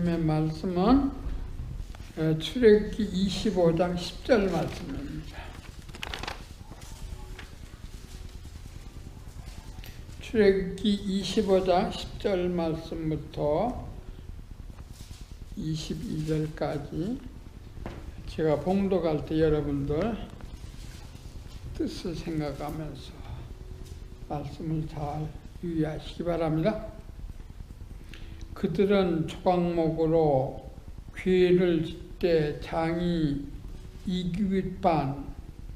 하나님의 말씀은 출애굽기 25장 10절 말씀입니다. 출애굽기 25장 10절 말씀부터 22절까지 제가 봉독할 때 여러분들 뜻을 생각하면서 말씀을 잘 유의하시기 바랍니다. 그들은 조각목으로 궤를 짓되 장이 2규빗 반,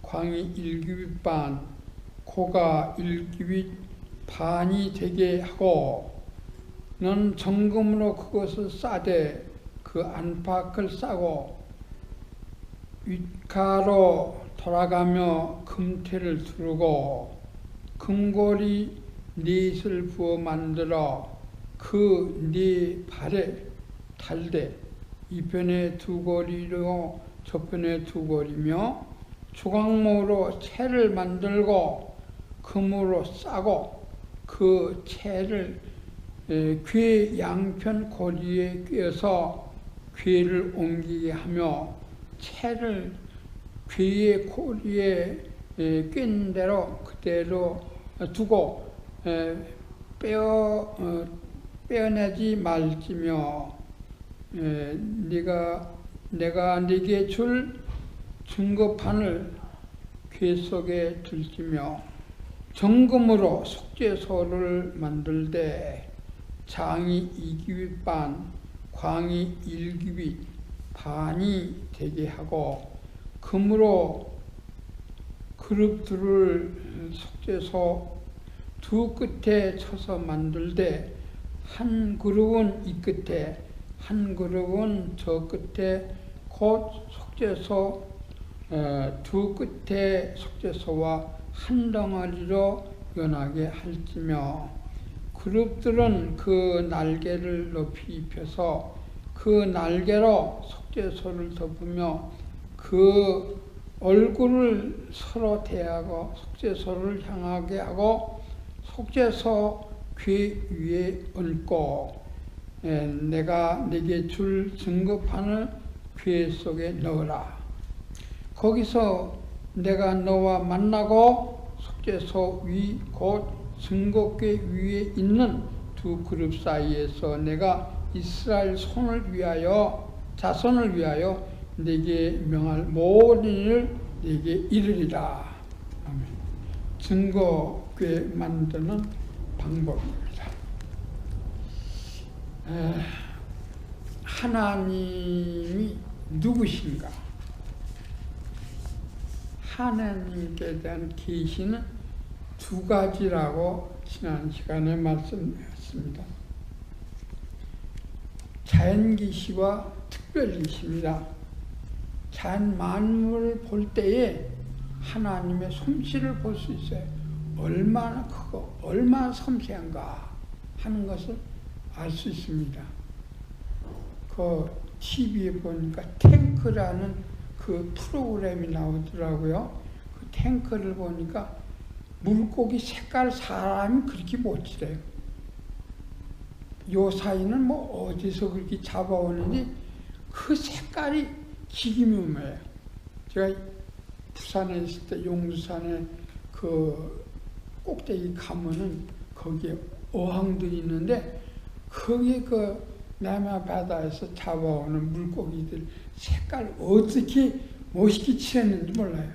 광이 1규빗 반, 고가 1규빗 반이 되게 하고 는 정금으로 그것을 싸되 그 안팎을 싸고 윗가로 돌아가며 금태를 두르고 금고리 넷을 부어 만들어 그 네 발에 달되 이편에 두 고리로 저편에 두 고리며 조각목으로 채를 만들고 금으로 싸고 그 채를 궤 양편 고리에 꿰어서 궤를 옮기게 하며 채를 궤의 고리에 꿰는 대로 그대로 두고 빼어내지 말지며 내가 네게 줄 증거판을 궤 속에 둘지며 정금으로 속죄소를 만들되 장이 2규빗 반, 광이 1규빗 반이 되게 하고 금으로 그룹들을 속죄소 두 끝에 쳐서 만들되 한 그룹은 이 끝에 한 그룹은 저 끝에 곧 속죄소 두 끝에 속죄소와 한 덩어리로 연하게 할지며 그룹들은 그 날개를 높이 입혀서 그 날개로 속죄소를 덮으며 그 얼굴을 서로 대하고 속죄소를 향하게 하고 속죄소 궤 위에 얹고 내가 네게 줄 증거판을 궤 속에 넣으라. 거기서 내가 너와 만나고 속죄소 위 곧 증거궤 위에 있는 두 그룹 사이에서 내가 이스라엘 자손을 위하여 네게 명할 모든 일을 네게 이르리라. 아멘. 증거궤 만드는 방법입니다. 하나님이 누구신가? 하나님께 대한 계시는 두 가지라고 지난 시간에 말씀드렸습니다. 자연계시와 특별계시입니다. 자연 만물을 볼 때에 하나님의 솜씨를 볼 수 있어요. 얼마나 크고 얼마나 섬세한가 하는 것을 알 수 있습니다. 그 TV에 보니까 탱크라는 그 프로그램이 나오더라고요. 그 탱크를 보니까 물고기 색깔 사람이 그렇게 못 칠해요. 요 사이는 뭐 어디서 그렇게 잡아오는지 그 색깔이 기기묘해요. 제가 부산에 있을 때 용두산에 그 꼭대기 가면은 거기에 어항들이 있는데 거기 그 남해 바다에서 잡아오는 물고기들 색깔 어떻게 멋있게 칠했는지 몰라요.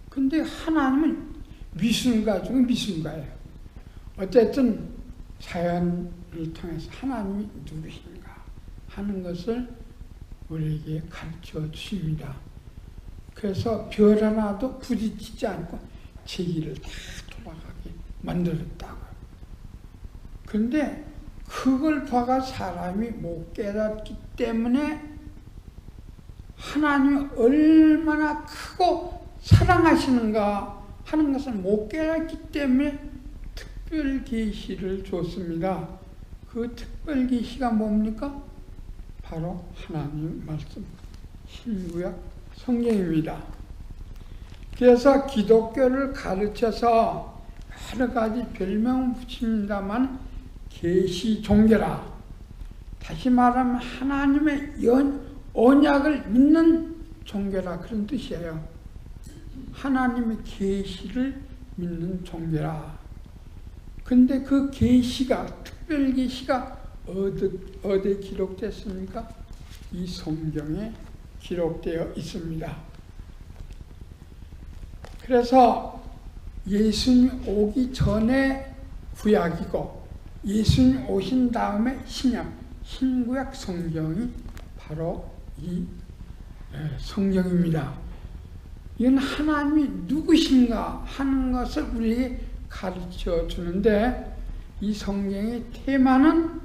근데 하나님은 미술가 중에 미술가예요. 어쨌든 자연을 통해서 하나님이 누구신가 하는 것을 우리에게 가르쳐 주십니다. 그래서 별 하나도 부딪히지 않고 제 길을 다 돌아가게 만들었다고요. 그런데 그걸 봐가 사람이 못 깨닫기 때문에 하나님이 얼마나 크고 사랑하시는가 하는 것을 못 깨닫기 때문에 특별 계시를 줬습니다. 그 특별 계시가 뭡니까? 바로 하나님 말씀, 신구약 성경입니다. 그래서 기독교를 가르쳐서 여러 가지 별명을 붙입니다만 계시 종교라 다시 말하면 하나님의 언약을 믿는 종교라 그런 뜻이에요. 하나님의 계시를 믿는 종교라. 근데 그 계시가, 특별 계시가 어디에 기록됐습니까? 이 성경에 기록되어 있습니다. 그래서 예수님 오기 전에 구약이고 예수님 오신 다음에 신약, 신구약 성경이 바로 이 성경입니다. 이건 하나님이 누구신가 하는 것을 우리에게 가르쳐 주는데, 이 성경의 테마는,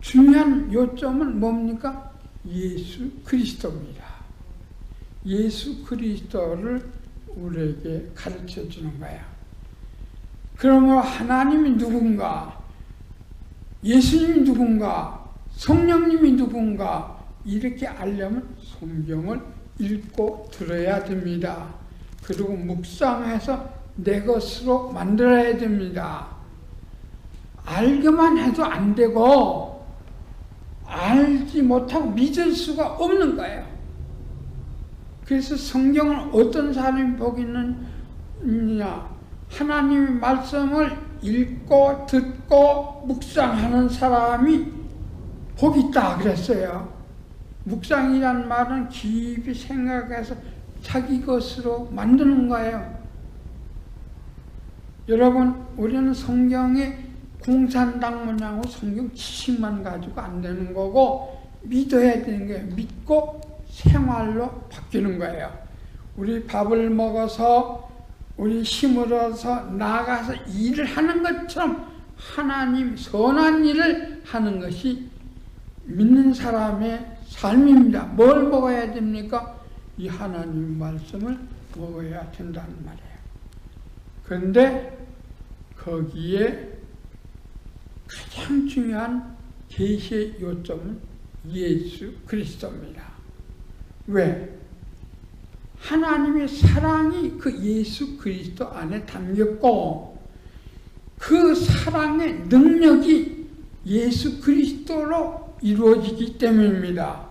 중요한 요점은 뭡니까? 예수 그리스도입니다. 예수 그리스도를 우리에게 가르쳐 주는 거야. 그러므로 하나님이 누군가, 예수님이 누군가, 성령님이 누군가 이렇게 알려면 성경을 읽고 들어야 됩니다. 그리고 묵상해서 내 것으로 만들어야 됩니다. 알기만 해도 안 되고 알지 못하고 믿을 수가 없는 거예요. 그래서 성경을 어떤 사람이 복이 있느냐, 하나님의 말씀을 읽고 듣고 묵상하는 사람이 복이 있다 그랬어요. 묵상이란 말은 깊이 생각해서 자기 것으로 만드는 거예요. 여러분, 우리는 성경에 공산당문하고 성경 지식만 가지고 안 되는 거고 믿어야 되는 거예요. 믿고 생활로 바뀌는 거예요. 우리 밥을 먹어서 우리 힘을 얻어서 나가서 일을 하는 것처럼 하나님 선한 일을 하는 것이 믿는 사람의 삶입니다. 뭘 먹어야 됩니까? 이 하나님 말씀을 먹어야 된다는 말이에요. 그런데 거기에 가장 중요한 계시의 요점은 예수 그리스도입니다. 왜? 하나님의 사랑이 그 예수 그리스도 안에 담겼고, 그 사랑의 능력이 예수 그리스도로 이루어지기 때문입니다.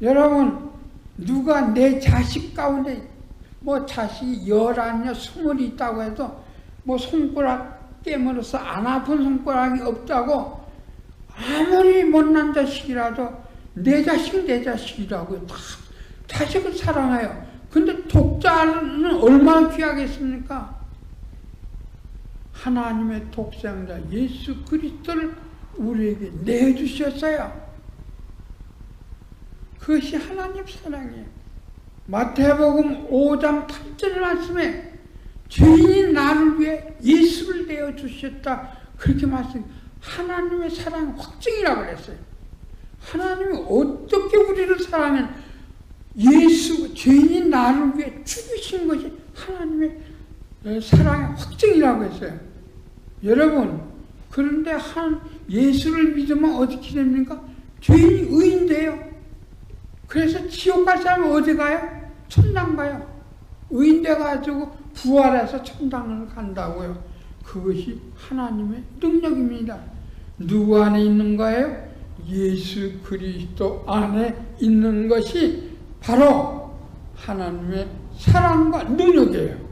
여러분, 누가 내 자식 가운데 자식이 11여 20이 있다고 해도 손가락 깨물어서 안 아픈 손가락이 없다고, 아무리 못난 자식이라도 내 자식은 내 자식이라고 다 자식을 사랑해요. 근데 독자는 얼마나 귀하겠습니까? 하나님의 독생자 예수 그리스도를 우리에게 내주셨어요. 그것이 하나님 사랑이에요. 마태복음 5장 8절 말씀에 죄인인 나를 위해 예수를 내어주셨다 그렇게 말씀. 하나님의 사랑의 확증이라고 그랬어요. 하나님이 어떻게 우리를 사랑해? 죄인인 나를 위해 죽으신 것이 하나님의 사랑의 확증이라고 했어요. 여러분, 그런데 예수를 믿으면 어떻게 됩니까? 죄인이 의인 돼요. 그래서 지옥 갈 사람은 어디 가요? 천당 가요. 의인 돼가지고 부활해서 천당을 간다고요. 그것이 하나님의 능력입니다. 누구 안에 있는 거예요? 예수 그리스도 안에 있는 것이 바로 하나님의 사랑과 능력이에요.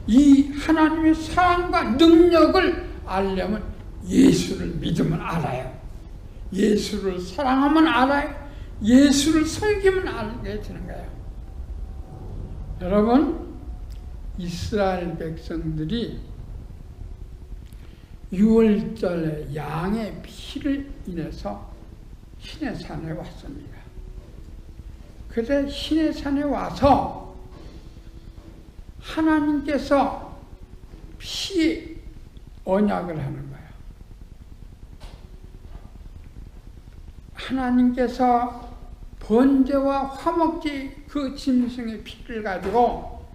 이 하나님의 사랑과 능력을 알려면 예수를 믿으면 알아요. 예수를 사랑하면 알아요. 예수를 섬기면 알게 되는 거예요. 여러분, 이스라엘 백성들이 6월절에 양의 피를 인해서 시내산에 왔습니다. 그래서 시내산에 와서 하나님께서 피 언약을 하는 거예요. 하나님께서 번제와 화목제 그 짐승의 피를 가지고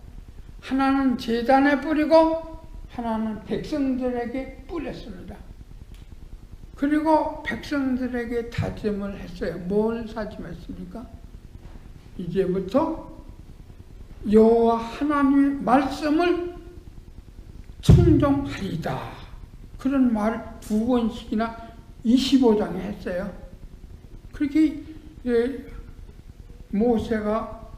하나는 제단에 뿌리고 하나는 백성들에게 뿌렸습니다. 그리고 백성들에게 다짐을 했어요. 뭘 다짐했습니까? 이제부터 여호와 하나님의 말씀을 청종하리다. 그런 말을 2번씩이나 25장에 했어요. 그렇게 모세가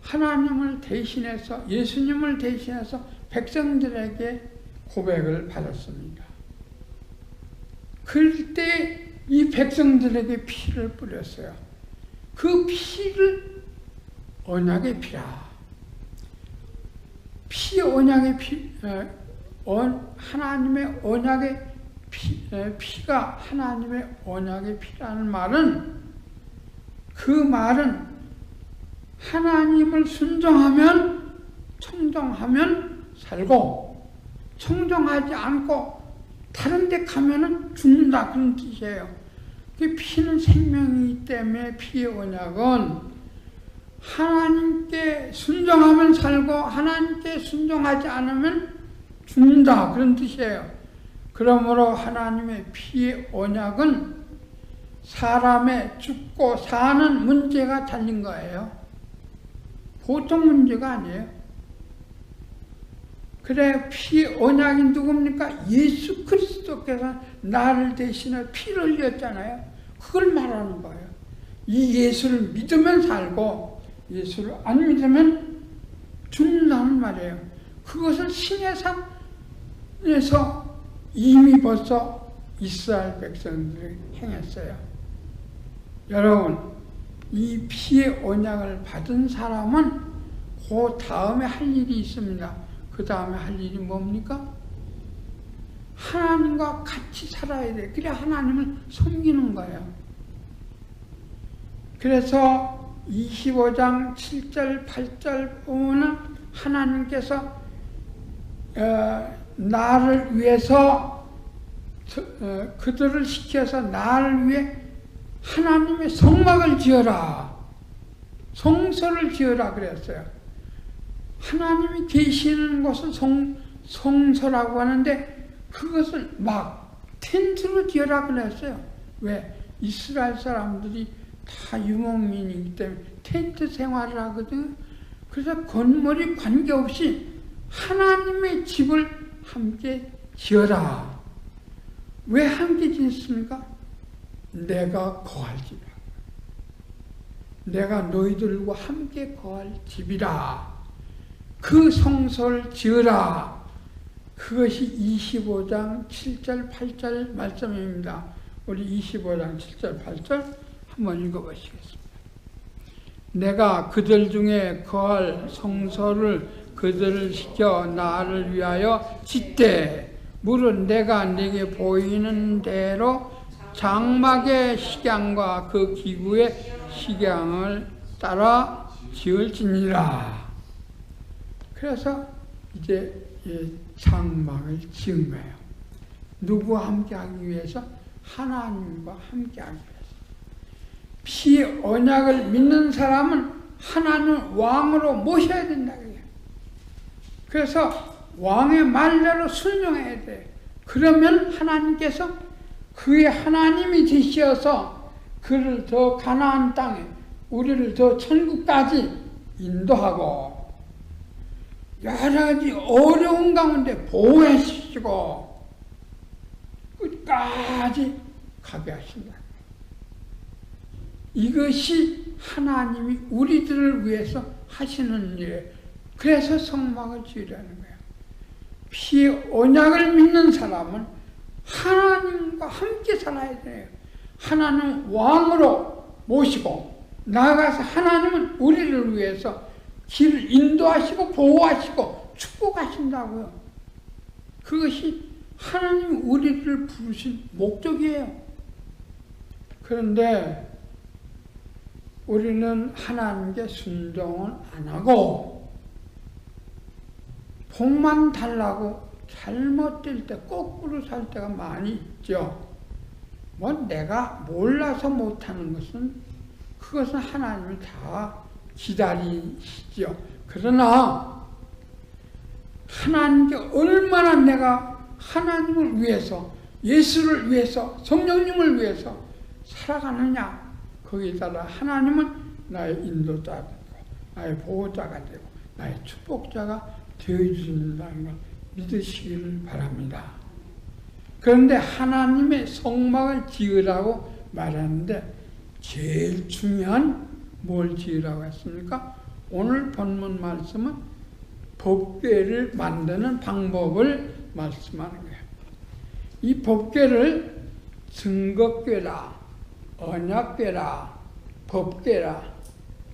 하나님을 대신해서, 예수님을 대신해서 백성들에게 고백을 받았습니다. 그때 이 백성들에게 피를 뿌렸어요. 그 피를 언약의 피라. 피, 언약의 피, 하나님의 언약의 피가 하나님의 언약의 피라는 말은, 그 말은 하나님을 순종하면, 청정하면 살고, 청정하지 않고 다른 데 가면은 죽는다, 그런 뜻이에요. 그 피는 생명이기 때문에 피의 언약은 하나님께 순종하면 살고 하나님께 순종하지 않으면 죽는다, 그런 뜻이에요. 그러므로 하나님의 피의 언약은 사람의 죽고 사는 문제가 달린 거예요. 보통 문제가 아니에요. 그래, 피의 언약이 누굽니까? 예수 그리스도께서 나를 대신해 피를 흘렸잖아요. 그걸 말하는 거예요. 이 예수를 믿으면 살고 예수를 안 믿으면 죽는다는 말이에요. 그것을 신의 산에서 이미 벌써 이스라엘 백성들이 행했어요. 여러분, 이 피의 언약을 받은 사람은 그 다음에 할 일이 있습니다. 그 다음에 할 일이 뭡니까? 하나님과 같이 살아야 돼. 그래 하나님을 섬기는 거예요. 그래서 25장 7절 8절 보면은 하나님께서 나를 위해서 그들을 시켜서 나를 위해 하나님의 성막을 지어라, 성소를 지어라 그랬어요. 하나님이 계시는 곳은 성소라고 하는데 그것을 막 텐트로 지어라 그랬어요. 왜? 이스라엘 사람들이 다 유목민이기 때문에 텐트 생활을 하거든요. 그래서 건물이 관계없이 하나님의 집을 함께 지어라. 왜 함께 짓습니까? 내가 거할 집이라. 내가 너희들과 함께 거할 집이라. 그 성소를 지으라. 그것이 25장 7절 8절 말씀입니다. 우리 25장 7절 8절 한번 읽어보시겠습니다. 내가 그들 중에 거할 성소를 그들을 시켜 나를 위하여 짓되 물은 내가 네게 보이는 대로 장막의 식양과 그 기구의 식양을 따라 지을지니라. 그래서 이제 장막을 지은 거예요. 누구와 함께하기 위해서? 하나님과 함께하기 위해서. 피의 언약을 믿는 사람은 하나님을 왕으로 모셔야 된다. 그래서 왕의 말대로 순종해야 돼. 그러면 하나님께서 그의 하나님이 되시어서 그를 더 가나안 땅에, 우리를 더 천국까지 인도하고 여러 가지 어려운 가운데 보호해 주시고 끝까지 가게 하신다. 이것이 하나님이 우리들을 위해서 하시는 일이에요. 그래서 성막을 지으라는 거예요. 피의 언약을 믿는 사람은 하나님과 함께 살아야 돼요. 하나님 왕으로 모시고 나아가서 하나님은 우리를 위해서 길을 인도하시고 보호하시고 축복하신다고요. 그것이 하나님이 우리를 부르신 목적이에요. 그런데 우리는 하나님께 순종을 안 하고 복만 달라고 잘못될 때 거꾸로 살 때가 많이 있죠. 뭐 내가 몰라서 못하는 것은 그것은 하나님이 다 기다리시죠. 그러나 하나님께 얼마나 내가 하나님을 위해서, 예수를 위해서, 성령님을 위해서 살아가느냐, 거기에 따라 하나님은 나의 인도자가 되고 나의 보호자가 되고 나의 축복자가 되어주신다는 걸 믿으시기를 바랍니다. 그런데 하나님의 성막을 지으라고 말하는데 제일 중요한 뭘 지으라고 했습니까? 오늘 본문 말씀은 법궤를 만드는 방법을 말씀하는 거예요. 이 법궤를 증거궤라, 언약궤라, 법궤라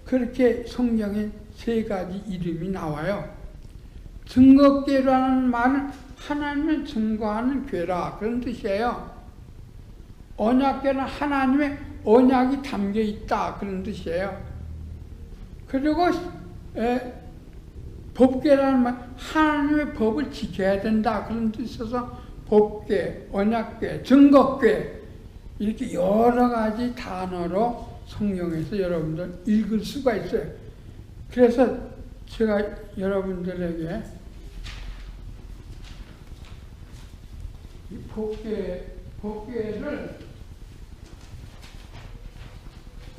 그렇게 성경에 세 가지 이름이 나와요. 증거궤라는 말은 하나님을 증거하는 궤라 그런 뜻이에요. 언약궤는 하나님의 언약이 담겨 있다 그런 뜻이에요. 그리고 법궤라는 말 하나님의 법을 지켜야 된다 그런 뜻이어서 법궤, 언약궤, 증거궤 이렇게 여러 가지 단어로 성경에서 여러분들 읽을 수가 있어요. 그래서 제가 여러분들에게 이 법궤를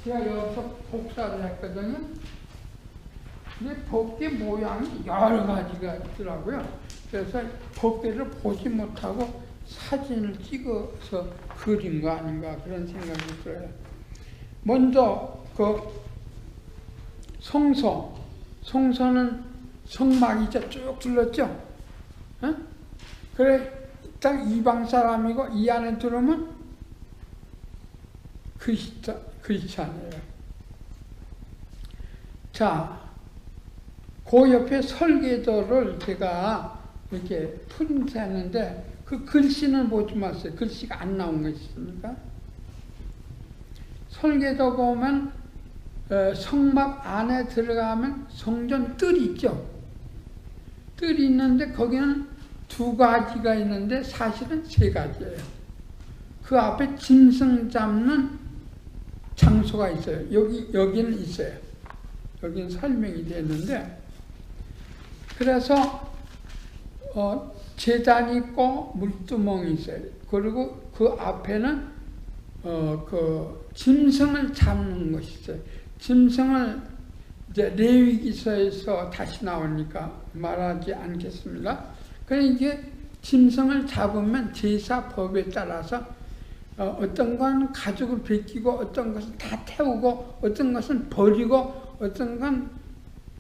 제가 여기서 복사를 했거든요. 근데 법궤 모양이 여러 가지가 있더라고요. 그래서 법궤를 보지 못하고 사진을 찍어서 그린 거 아닌가 그런 생각이 들어요. 먼저 그 성소는 성막이 쭉 둘렀죠. 어? 그래 딱 이방 사람이고 이 안에 들어오면 크리스찬이에요. 자, 그 옆에 설계도를 제가 이렇게 프린트했는데 그 글씨는 보지 마세요. 글씨가 안 나온 거 있습니까? 설계도 보면 성막 안에 들어가면 성전 뜰이 있죠. 뜰이 있는데 거기는 두 가지가 있는데 사실은 세 가지예요. 그 앞에 짐승 잡는 장소가 있어요. 여기는 있어요. 여기는 설명이 되는데 그래서 제단이 있고 물두멍이 있어요. 그리고 그 앞에는 그 짐승을 잡는 것이 있어요. 짐승을 이제 레위기서에서 다시 나오니까 말하지 않겠습니다. 그러니까 이게 짐승을 잡으면 제사법에 따라서 어떤 건 가죽을 벗기고 어떤 것은 다 태우고 어떤 것은 버리고 어떤 건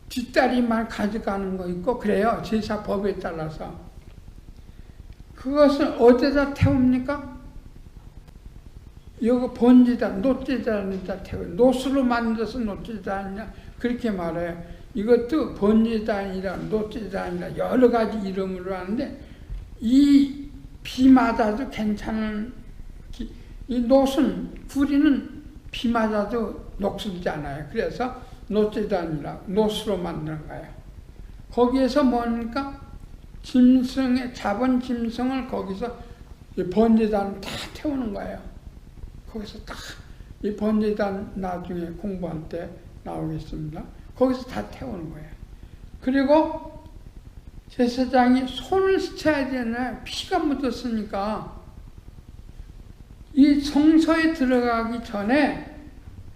뒷다리만 가져가는 거 있고 그래요. 제사법에 따라서. 그것을 어디다 태웁니까? 여기 번제단, 노제단에다 태워요. 노수로 만들어서 노제단이냐 그렇게 말해요. 이것도 번제단이라 노제단이라 여러 가지 이름으로 하는데 이 비 맞아도 괜찮은 이 노순, 구리는 비 맞아도 녹슬지 않아요. 그래서 노제단이라 노수로 만드는 거예요. 거기에서 뭡니까? 잡은 짐승을 거기서 번제단 다 태우는 거예요. 거기서 딱 이 번제단 나중에 공부할 때 나오겠습니다. 거기서 다 태우는 거예요. 그리고 제사장이 손을 씻어야 되잖아요. 피가 묻었으니까 이 성소에 들어가기 전에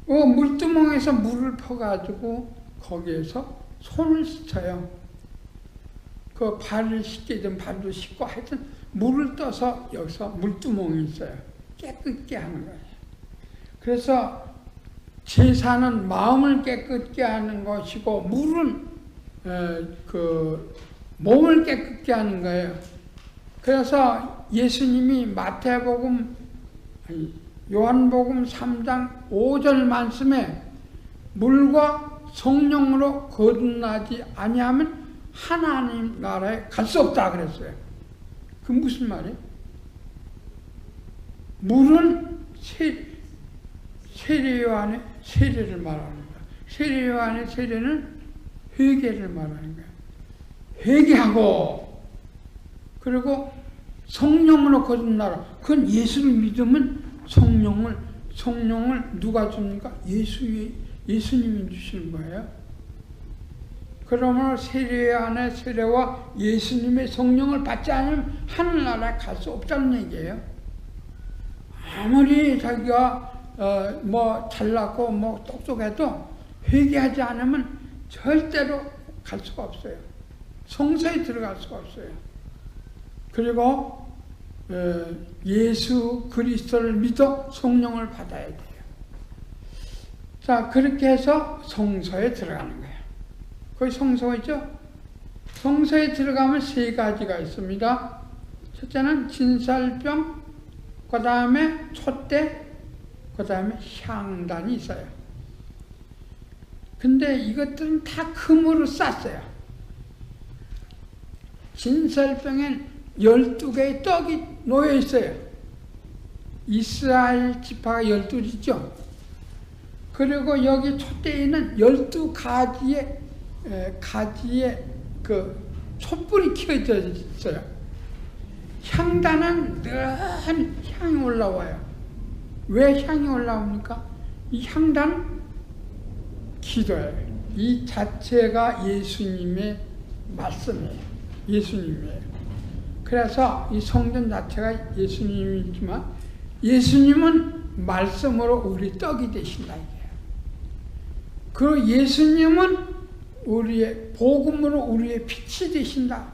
물두멍에서 물을 퍼가지고 거기에서 손을 씻어요. 그 발을 씻기든 발도 씻고 하여튼 물을 떠서 여기서 물두멍이 있어요. 깨끗게 하는 거예요. 그래서 제사는 마음을 깨끗게 하는 것이고 물은 그 몸을 깨끗게 하는 거예요. 그래서 예수님이 요한복음 3장 5절 말씀에 물과 성령으로 거듭나지 아니하면 하나님 나라에 갈 수 없다 그랬어요. 그 무슨 말이에요? 물은 세례요한의 세례를 말하는 거예요. 세례요한의 세례는 회개를 말하는 거예요. 회개하고 그리고 성령으로 거듭나라. 그건 예수를 믿으면 성령을 누가 줍니까? 예수님이 주시는 거예요. 그러므로 세례요한의 세례와 예수님의 성령을 받지 않으면 하늘나라에 갈 수 없다는 얘기예요. 아무리 자기가 잘났고 똑똑해도 회개하지 않으면 절대로 갈 수가 없어요. 성소에 들어갈 수가 없어요. 그리고 예수 그리스도를 믿어 성령을 받아야 돼요. 자, 그렇게 해서 성소에 들어가는 거예요. 거기 성소이죠? 성소에 들어가면 세 가지가 있습니다. 첫째는 진설병, 그 다음에 촛대, 그 다음에 향단이 있어요. 근데 이것들은 다 금으로 쌌어요. 진설병엔 12개의 떡이 놓여 있어요. 이스라엘 지파가 12이죠. 그리고 여기 촛대에는 12가지의 그 촛불이 켜져 있어요. 향단은 늘 향이 올라와요. 왜 향이 올라옵니까? 이 향단은 기도예요. 이 자체가 예수님의 말씀이에요. 예수님이에요. 그래서 이 성전 자체가 예수님이지만 예수님은 말씀으로 우리 떡이 되신다 이게요. 그리고 예수님은 우리의 복음으로 우리의 빛이 되신다.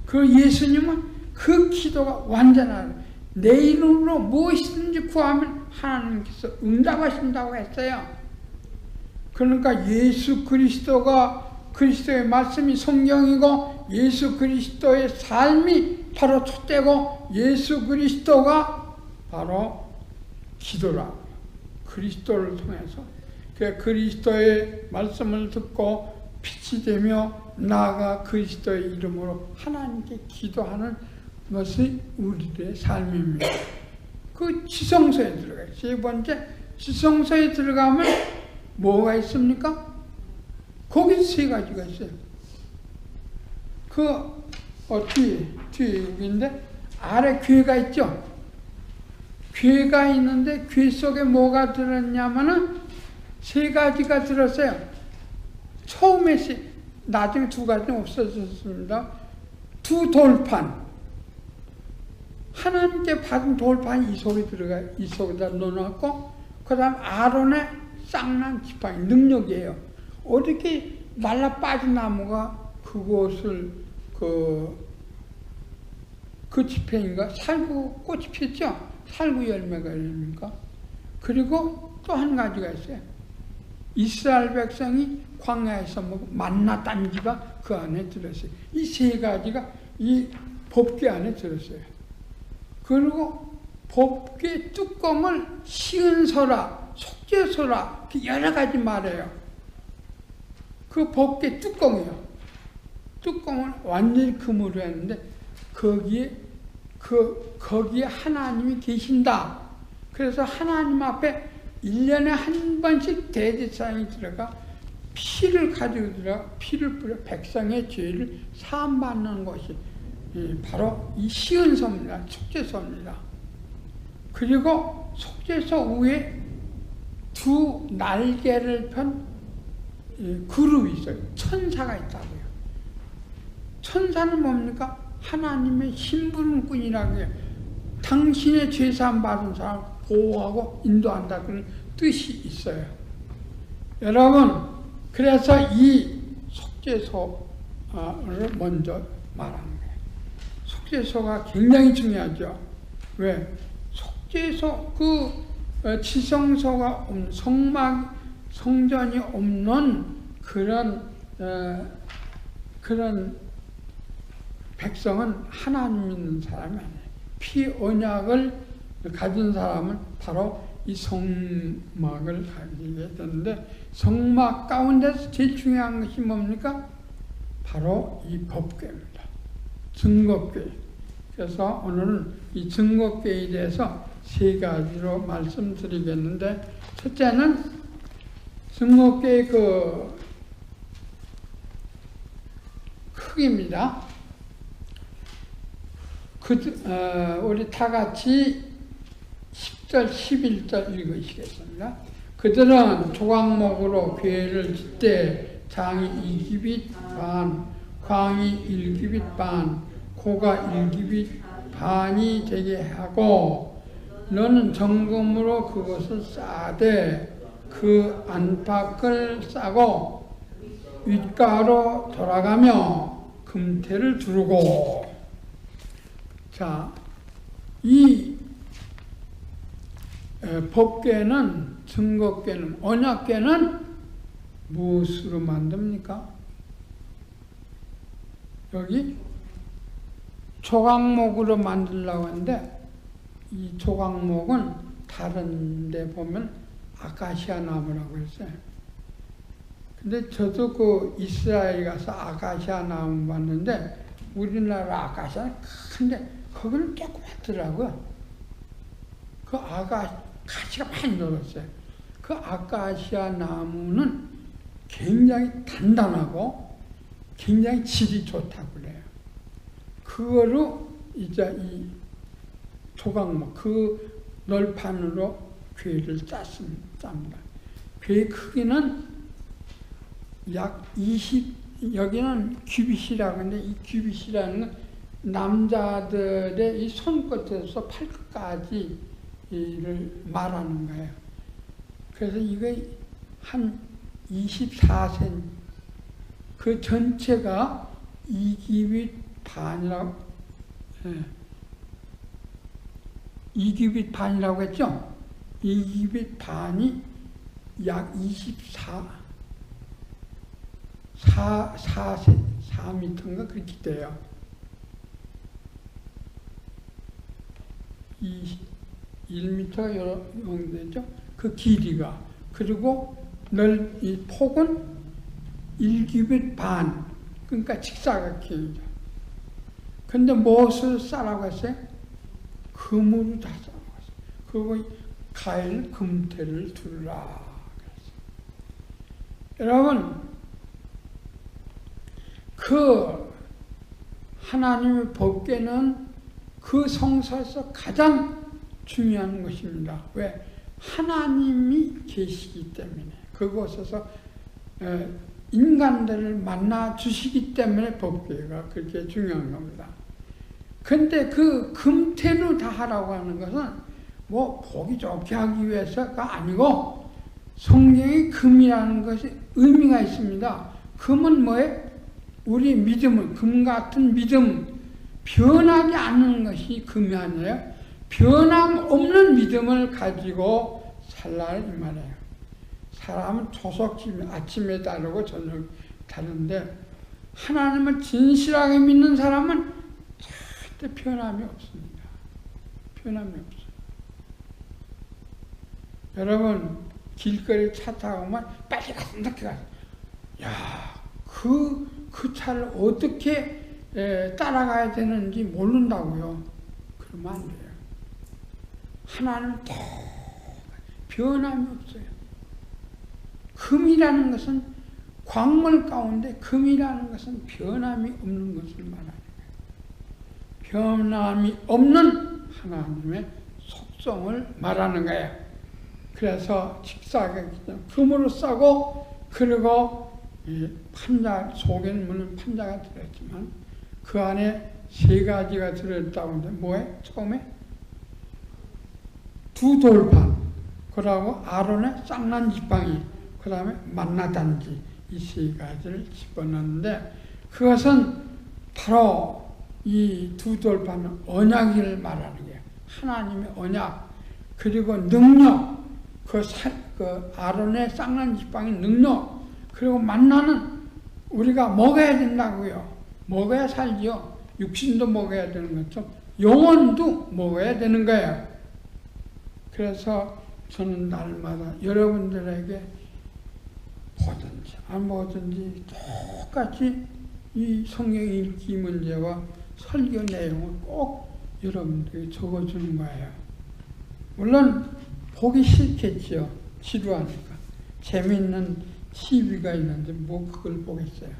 그리고 예수님은 그 기도가 완전한 내 이름으로 무엇이든지 구하면 하나님께서 응답하신다고 했어요. 그러니까 예수 그리스도가 그리스도의 말씀이 성경이고 예수 그리스도의 삶이 바로 촛대고 예수 그리스도가 바로 기도라. 그리스도를 통해서 그리스도의 말씀을 듣고 빛이 되며 나아가 그리스도의 이름으로 하나님께 기도하는 것이 우리들의 삶입니다. 그 지성소에 들어가요. 세 번째, 지성소에 들어가면 뭐가 있습니까? 거기 세 가지가 있어요. 뒤에 여기인데 아래 귀가 있죠? 귀가 있는데 귀 속에 뭐가 들었냐면은 세 가지가 들었어요. 처음에 나중에 두 가지는 없어졌습니다. 두 돌판. 하나님께 받은 돌판이 이 속에 들어가요. 이 속에다 넣어놨고, 그 다음 아론의 쌍난 지팡이, 능력이에요. 어떻게 말라 빠진 나무가 그곳을, 그 지팡이가 살구 꽃이 피었죠? 살구 열매가 열립니까? 그리고 또 한 가지가 있어요. 이스라엘 백성이 광야에서 먹은 만나 단지가 그 안에 들었어요. 이 세 가지가 이 법궤 안에 들었어요. 그리고 법궤 뚜껑을 시은소라, 속죄소라, 여러 가지 말해요. 그 법궤 뚜껑이요. 뚜껑을 완전히 금으로 했는데 거기에 하나님이 계신다. 그래서 하나님 앞에 1년에 한 번씩 대제사장이 들어가 피를 가지고 들어가 피를 뿌려 백성의 죄를 사함받는 것이 바로 이 시은소입니다. 속죄소입니다. 그리고 속죄소 위에 두 날개를 편 그룹이 있어요. 천사가 있다고요. 천사는 뭡니까? 하나님의 심부름꾼이라고 해요. 당신의 죄사함 받은 사람 보호하고 인도한다 그런 뜻이 있어요. 여러분, 그래서 이 속죄소를 먼저 말하는 거예요. 속죄소가 굉장히 중요하죠. 왜? 속죄소, 지성소가 없는, 성전이 없는 그런 백성은 하나님 믿는 사람이 아니에요. 피 언약을 가진 사람은 바로 이 성막을 가지게 되는데, 성막 가운데서 제일 중요한 것이 뭡니까? 바로 이 법궤입니다. 증거궤. 그래서 오늘은 이 증거궤에 대해서 세 가지로 말씀드리겠는데, 첫째는 증거궤의 크기입니다. 우리 다 같이 10절, 11절 읽으시겠습니다. 그들은 조각목으로 궤를 짓되 장이 2규빗 반, 광이 1규빗 반, 고가 1규빗 반이 되게 하고, 너는 정금으로 그것을 싸되 그 안팎을 싸고 윗가로 돌아가며 금태를 두르고. 자, 이 법궤는, 증거궤는, 언약궤는 무엇으로 만듭니까? 여기 조각목으로 만들려고 하는데, 이 조각목은 다른 데 보면 아카시아 나무라고 했어요. 근데 저도 그 이스라엘 가서 아카시아 나무 봤는데, 우리나라 아카시아는 큰데 거기는 조그맣더라고요. 그 가시가 많이 늘었어요. 그 아카시아 나무는 굉장히 단단하고 굉장히 질이 좋다고 그래요. 그거로 이제 이 조각목, 그 널판으로 궤를 짰습니다. 궤의 크기는 약 20, 여기는 규빗이라고 하는데, 이 규빗이라는 건 남자들의 이 손끝에서 팔끝까지를 말하는 거예요. 그래서 이게 한 24cm, 그 전체가 2규빗 반이라고, 2규빗 반이라고 했죠? 2규빗 반이 약 4m인가 그렇게 돼요. 1m 정도 되죠? 그 길이가. 그리고 이 폭은 1규빗 반. 그러니까 직사각형이죠. 근데 무엇을 싸라고 했어요? 금으로 다 싸라고 했어요. 그리고 가일 금태를 두르라 그랬어요. 여러분, 그 하나님의 법궤는 그 성서에서 가장 중요한 것입니다. 왜? 하나님이 계시기 때문에, 그곳에서 인간들을 만나 주시기 때문에 법궤가 그렇게 중요한 겁니다. 근데 그 금태로 다 하라고 하는 것은 뭐 보기 좋게 하기 위해서가 아니고, 성경의 금이라는 것이 의미가 있습니다. 금은 뭐예요? 우리 믿음은, 금 같은 믿음, 변하지 않는 것이 금이 아니에요. 변함없는 믿음을 가지고 살라 이 말이에요. 사람은 조석집에 아침에 다르고 저녁 다른데, 하나님을 진실하게 믿는 사람은 절대 변함이 없습니다. 변함이 없어요. 여러분, 길거리 차 타고 오면 빨리 가서 늦게 가서, 야, 그 차를 어떻게 따라가야 되는지 모른다고요. 그러면 안 돼요. 하나님은 변함이 없어요. 금이라는 것은, 광물 가운데 금이라는 것은 변함이 없는 것을 말하는 거예요. 변함이 없는 하나님의 속성을 말하는 거예요. 그래서 직사각형, 금으로 싸고, 그리고 판자, 속에는 물론 판자가 들었지만 그 안에 3가지가 들어있다고 하는데, 뭐예요? 처음에 두 돌판, 그러고 아론의 쌍난 지팡이, 그 다음에 만나단지, 이 3가지를 집어넣는데, 그것은 바로 이 두 돌판은 언약을 말하는 거예요. 하나님의 언약, 그리고 능력, 그 아론의 쌍난 지팡이 능력, 그리고 만나는 우리가 먹어야 된다고요. 먹어야 살지요. 육신도 먹어야 되는 것처럼 영혼도 먹어야 되는 거예요. 그래서 저는 날마다 여러분들에게 보든지 안 보든지 똑같이 이 성경 읽기 문제와 설교 내용을 꼭 여러분들이 적어주는 거예요. 물론 보기 싫겠죠. 지루하니까. 재미있는 TV가 있는데 뭐 그걸 보겠어요.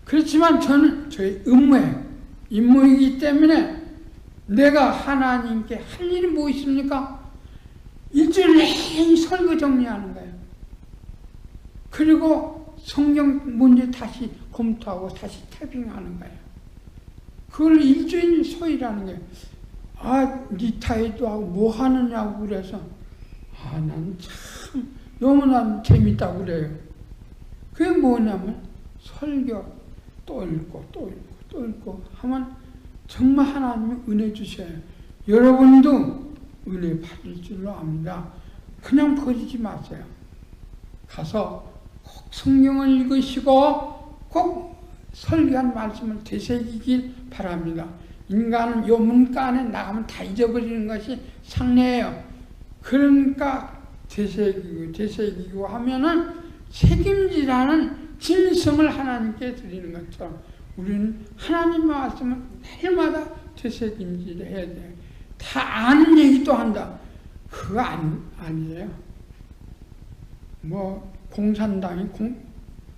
그렇지만 저는 저의 임무예요. 임무이기 때문에 내가 하나님께 할 일이 뭐 있습니까? 일주일 내내 설교 정리하는 거예요. 그리고 성경 문제 다시 검토하고 다시 태빙하는 거예요. 그걸 일주일 소일하는 거예요. 아, 리타이도 하고 뭐 하느냐고 그래서, 난 참 너무나 재밌다고 그래요. 그게 뭐냐면 설교 또 읽고 또 읽고 또 읽고 하면 정말 하나님이 은혜 주셔요. 여러분도 은혜 받을 줄로 압니다. 그냥 버리지 마세요. 가서 꼭 성경을 읽으시고 꼭 설교한 말씀을 되새기길 바랍니다. 인간은 요 문과 안에 나가면 다 잊어버리는 것이 상례예요. 그러니까 되새기고 하면은 책임지라는 진성을 하나님께 드리는 것처럼 우리는 하나님의 말씀을 날마다 되새김질을 해야 돼요. 다 아는 얘기도 한다. 그거 아니에요. 뭐 공산당이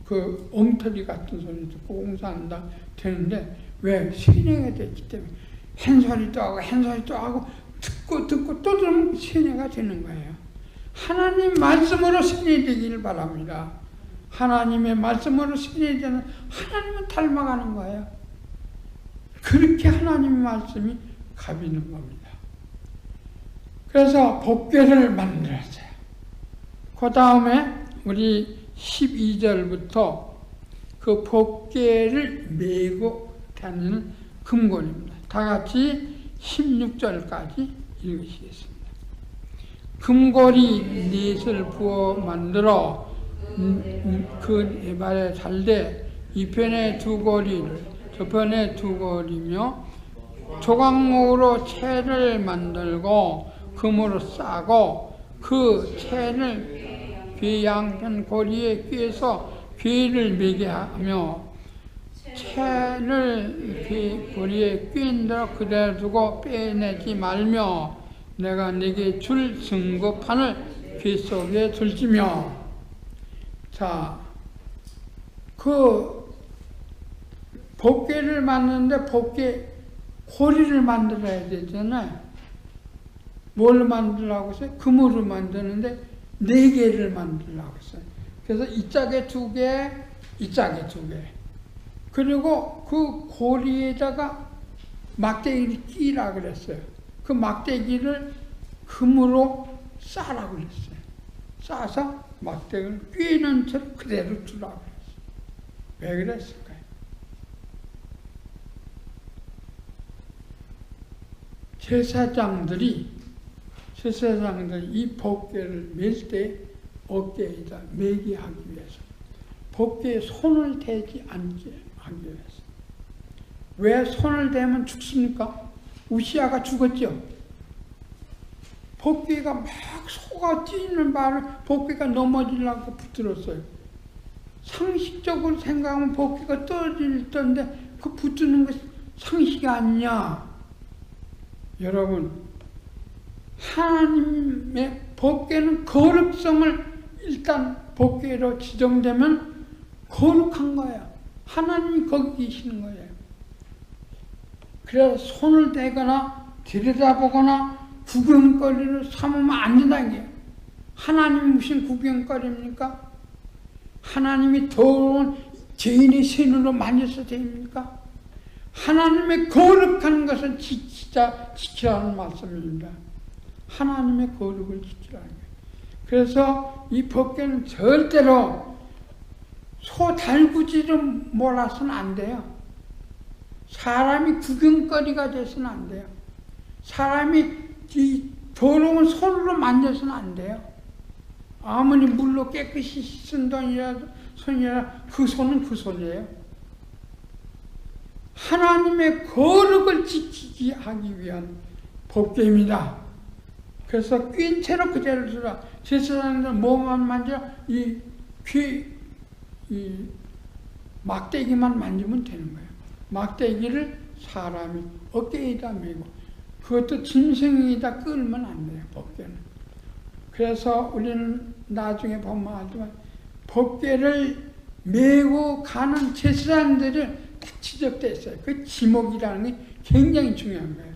그 엉터리 같은 소리 듣고 공산당 되는데 왜? 세뇌가 됐기 때문에 한 소리도 하고 듣고 또 들으면 세뇌가 되는 거예요. 하나님 말씀으로 세뇌되기를 바랍니다. 하나님의 말씀으로 세뇌되는 하나님은 닮아가는 거예요. 그렇게 하나님의 말씀이 가비는 겁니다. 그래서 법궤를 만들었어요. 그 다음에 우리 12절부터 그 법궤를 메고 다니는 금고리입니다. 다 같이 16절까지 읽으시겠습니다. 금고리 넷을 부어 만들어 그 네 발에 달되 이 편에 두 고리를 저 편에 두 고리며 조각목으로 채를 만들고 금으로 싸고 그 채를 귀 양편 고리에 꿰서 귀를 매게 하며 채를 귀 고리에 꿰인 대로 그대로 두고 빼내지 말며 내가 네게 줄 증거판을 귀 속에 둘지며. 자, 그 법궤를 만드는데 법궤 고리를 만들어야 되잖아요. 뭘 만들라고 했어요? 금으로 만드는데 4개를 만들라고 했어요. 그래서 이 짝에 2개, 이 짝에 2개. 그리고 그 고리에다가 막대기를 끼라 그랬어요. 그 막대기를 금으로 싸라고 그랬어요. 싸서 막대기를 끼는 채로 그대로 두라고 그랬어요. 왜 그랬을까요? 제사장들이 이 법궤를 맬 때 어깨에다 매게 하기 위해서 법궤에 손을 대지 않게 하기 위해서. 왜 손을 대면 죽습니까? 우시아가 죽었죠. 법궤가 막 소가 뛰는 바를 법궤가 넘어지려고 붙들었어요. 상식적으로 생각하면 법궤가 떨어질 텐데 그 붙드는 것이 상식이 아니냐. 여러분, 하나님의 법궤는 거룩성을 일단 법궤로 지정되면 거룩한 거예요. 하나님이 거기 계시는 거예요. 그래서 손을 대거나 들여다보거나 구경거리를 삼으면 안 된다는 게 하나님이 무슨 구경거리입니까? 하나님이 더러운 죄인의 손으로 만져서 됩니까? 하나님의 거룩한 것을 지키라는 말씀입니다. 하나님의 거룩을 지키라는 거예요. 그래서 이 법궤는 절대로 소 달구지를 몰아서는 안 돼요. 사람이 구경거리가 돼서는 안 돼요. 사람이 이 더러운 손으로 만져서는 안 돼요. 아무리 물로 깨끗이 씻은 손이라 그 손은 그 손이에요. 하나님의 거룩을 지키기 하기 위한 법궤입니다. 그래서 낀 채로 그대로 두라. 제사장들 뭐만 만져? 이 막대기만 만지면 되는 거예요. 막대기를 사람이 어깨에다 메고 그것도 짐승에다 끌면 안 돼요. 법궤는. 그래서 우리는 나중에 보면 알지만 법궤를 메고 가는 제사장들을 딱 지적되어 있어요. 그 지목이라는 게 굉장히 중요한 거예요.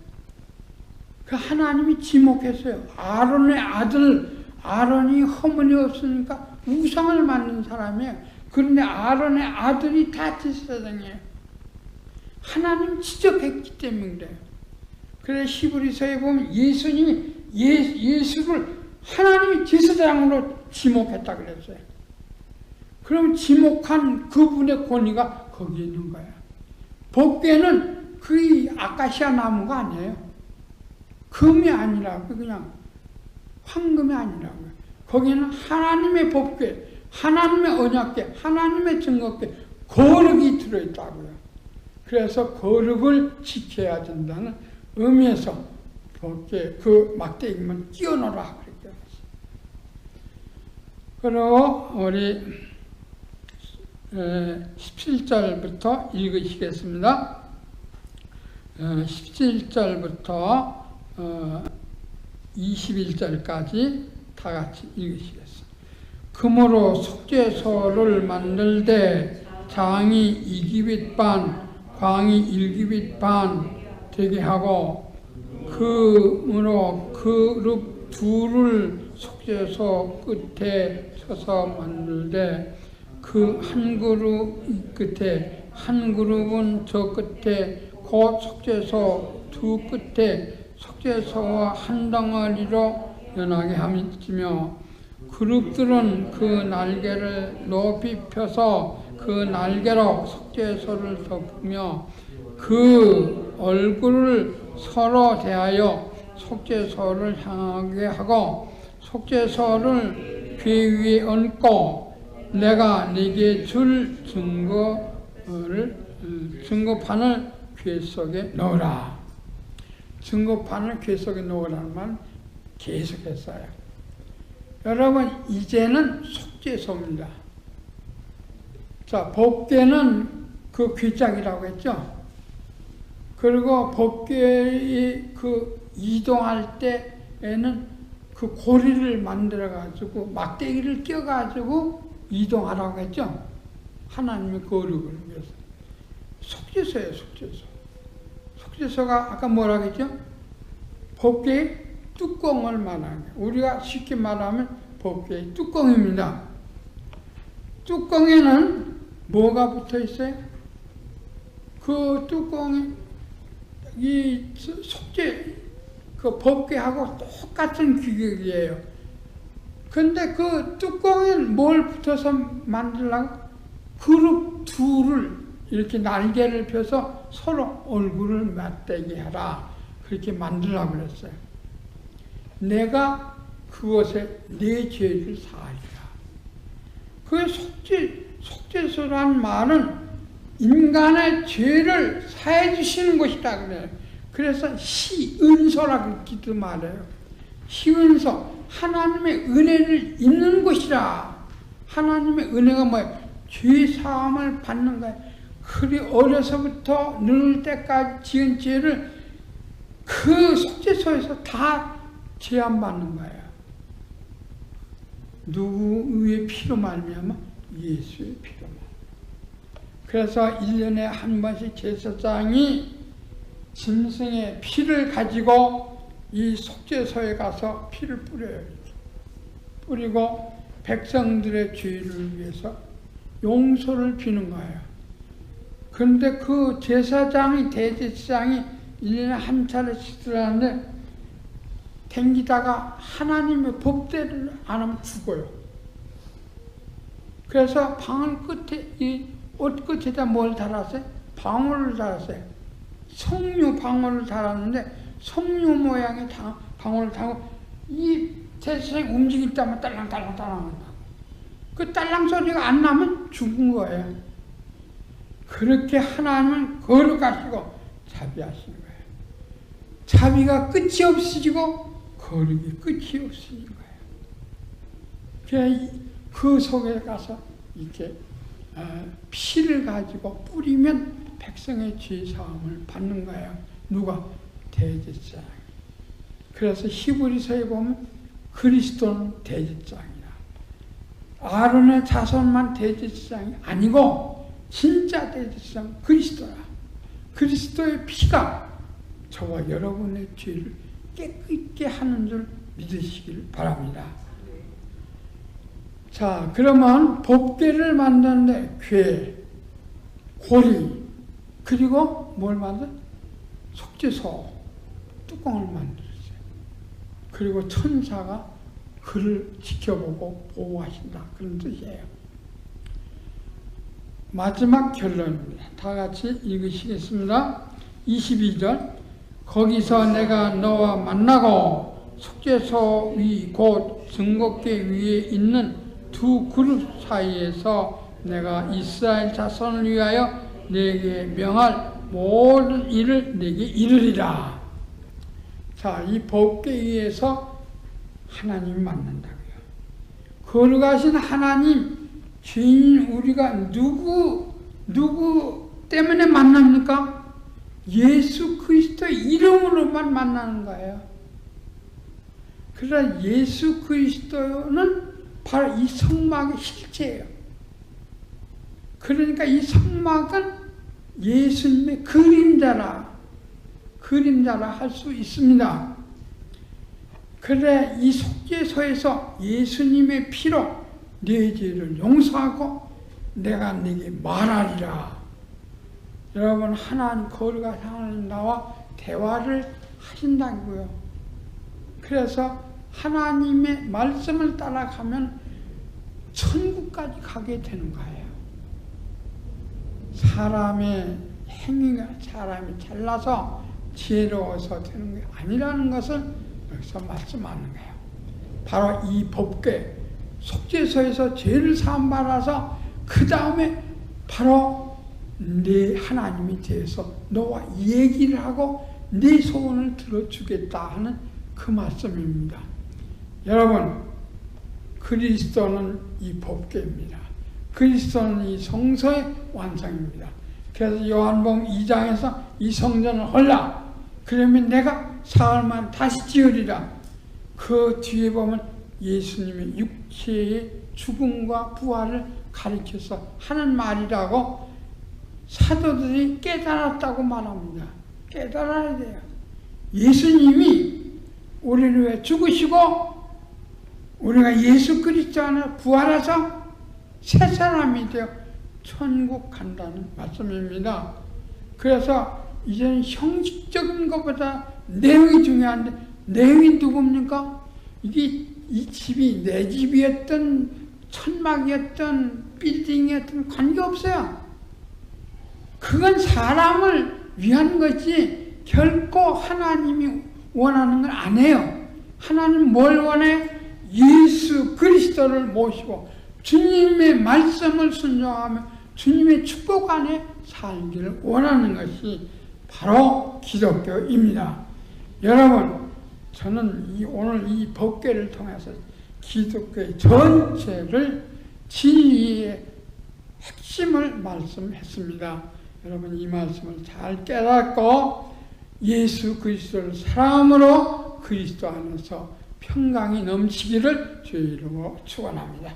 그 하나님이 지목했어요. 아론의 아들, 아론이 허물이 없으니까 우상을 만든 사람이에요. 그런데 아론의 아들이 다 제사장이에요. 하나님 지적했기 때문에 그래요. 그래서 히브리서에 보면 예수님이 예수를 하나님이 제사장으로 지목했다 그랬어요. 그럼 지목한 그분의 권위가 거기에 있는 거예요. 법궤는 그 아카시아 나무가 아니에요. 금이 아니라고, 그냥 황금이 아니라고요. 거기는 하나님의 법궤, 하나님의 언약궤, 하나님의 증거궤, 거룩이 들어있다고요. 그래서 거룩을 지켜야 된다는 의미에서 법궤 그 막대기만 끼워넣으라 그랬죠. 그리고 우리 17절부터 읽으시겠습니다. 17절부터 21절까지 다 같이 읽으시겠습니다. 그러므로 속죄소를 만들되 장이 2규빗 반, 광이 1규빗 반 되게 하고, 그러므로 그룹 둘을 속죄소 끝에 서서 만들되 그 한 그룹 끝에, 한 그룹은 저 끝에 곧 속죄소 두 끝에 속죄소와 한 덩어리로 연하게 하며, 그룹들은 그 날개를 높이 펴서 그 날개로 속죄소를 덮으며 그 얼굴을 서로 대하여 속죄소를 향하게 하고 속죄소를 궤 위에 얹고 내가 네게 줄 증거판을 궤 속에 넣으라. 증거판을 궤 속에 넣으라는 말 계속했어요. 여러분, 이제는 속죄소입니다. 자, 법궤는 그 궤짝이라고 했죠. 그리고 법궤의 그 이동할 때에는 그 고리를 만들어가지고 막대기를 껴가지고 이동하라고 했죠. 하나님의 거룩을 위해서. 속죄소예요, 속죄소. 속죄소가 아까 뭐라고 했죠? 법궤의 뚜껑을 말하는 거예요. 우리가 쉽게 말하면 법궤의 뚜껑입니다. 뚜껑에는 뭐가 붙어 있어요? 그 뚜껑이 이 속죄 그 법궤하고 똑같은 규격이에요. 근데 그 뚜껑에 뭘 붙여서 만들려고? 그룹 둘을 이렇게 날개를 펴서 서로 얼굴을 맞대게 하라. 그렇게 만들라고 그랬어요. 내가 그것에 내 죄를 사하리라. 그 속죄소란 말은 인간의 죄를 사해 주시는 것이다 그래요. 그래서 시은소라고 기도 말해요. 시은소, 하나님의 은혜를 입는 것이라. 하나님의 은혜가 뭐예요? 죄 사함을 받는 거예요. 그리 어려서부터 늙을 때까지 지은 죄를 그 속죄소에서 다 제한받는 거예요. 누구의 피로 말미암아? 예수의 피로 말미암아. 그래서 1년에 한 번씩 제사장이 짐승의 피를 가지고 이 속죄소에 가서 피를 뿌려요. 뿌리고 백성들의 죄를 위해서 용서를 비는 거예요. 그런데 그 제사장이, 대제사장이 1년에 한 차례씩 들어가는데 댕기다가 하나님의 법대를 안 하면 죽어요. 그래서 방울 끝에, 이 옷 끝에다 뭘 달았어요? 방울을 달았어요. 석류 방울을 달았는데 석류 모양의 방울을 달고 이 대제사장이 움직일 때마다 딸랑딸랑 한다. 그 딸랑 소리가 안 나면 죽은 거예요. 그렇게 하나님은 거룩하시고 자비하시는 거예요. 자비가 끝이 없으시고 거룩이 끝이 없으신 거예요. 그 속에 가서 이렇게 피를 가지고 뿌리면 백성의 죄 사함을 받는 거예요. 누가? 대제사장. 그래서 히브리서에 보면 그리스도는 대제사장이라. 아론의 자손만 대제사장이 아니고 진짜 대제사장 그리스도라. 그리스도의 피가 저와 여러분의 죄를 깨끗게 하는 줄 믿으시길 바랍니다. 자, 그러면 법궤를 만드는데 궤, 고리, 그리고 뭘 만들? 속죄소, 뚜껑을 만들었어요. 그리고 천사가 그를 지켜보고 보호하신다. 그런 뜻이에요. 마지막 결론입니다. 다 같이 읽으시겠습니다. 22절. 거기서 내가 너와 만나고 속죄소 위 곧 증거궤 위에 있는 두 그룹 사이에서 내가 이스라엘 자손을 위하여 내게 명할 모든 일을 내게 이르리라. 자, 이 법궤 위에서 하나님이 만난다고요. 거룩하신 하나님, 죄인 우리가 누구 때문에 만납니까? 예수 그리스도의 이름으로만 만나는 거예요. 그러나 예수 그리스도는 바로 이 성막의 실체예요. 그러니까 이 성막은 예수님의 그림자라 할 수 있습니다. 그래 이 속죄소에서 예수님의 피로 내 죄를 용서하고 내가 네게 말하리라. 여러분, 하나님 거룩한 하나님 나와 대화를 하신다고요. 그래서 하나님의 말씀을 따라가면 천국까지 가게 되는 거예요. 사람의 행위가 사람이 잘나서 지혜로워서 되는 게 아니라는 것을 여기서 말씀하는 거예요. 바로 이 법궤 속죄소에서 죄를 사함받아서 그 다음에 바로 내 하나님에 대해서 너와 얘기를 하고 네 소원을 들어주겠다 하는 그 말씀입니다. 여러분, 그리스도는 이 법궤입니다. 그리스도는 이 성서의 완성입니다. 그래서 요한복음 2장에서 이 성전을 헐라. 그러면 내가 사흘만 다시 지으리라. 그 뒤에 보면 예수님의 육체의 죽음과 부활을 가리켜서 하는 말이라고 사도들이 깨달았다고 말합니다. 깨달아야 돼요. 예수님이 우리를 위해 죽으시고 우리가 예수 그리스도 안에 부활해서 새 사람이 되어 천국 간다는 말씀입니다. 그래서 이제는 형식적인 것보다 내용이 중요한데, 내용이 누굽니까? 이게 이 집이 내 집이었던 천막이었던 빌딩이었던 관계없어요. 그건 사람을 위한 것이 결코 하나님이 원하는 건 아니에요. 하나님 뭘 원해? 예수 그리스도를 모시고 주님의 말씀을 순종하며 주님의 축복 안에 살기를 원하는 것이 바로 기독교입니다. 여러분, 저는 오늘 이 법궤를 통해서 기독교의 전체를 진리의 핵심을 말씀했습니다. 여러분, 이 말씀을 잘 깨닫고 예수 그리스도를 사랑함으로 그리스도 안에서 평강이 넘치기를 주의 이름으로 축원합니다.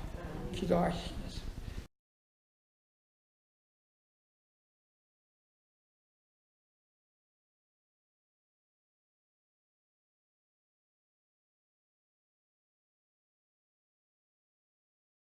기도하시기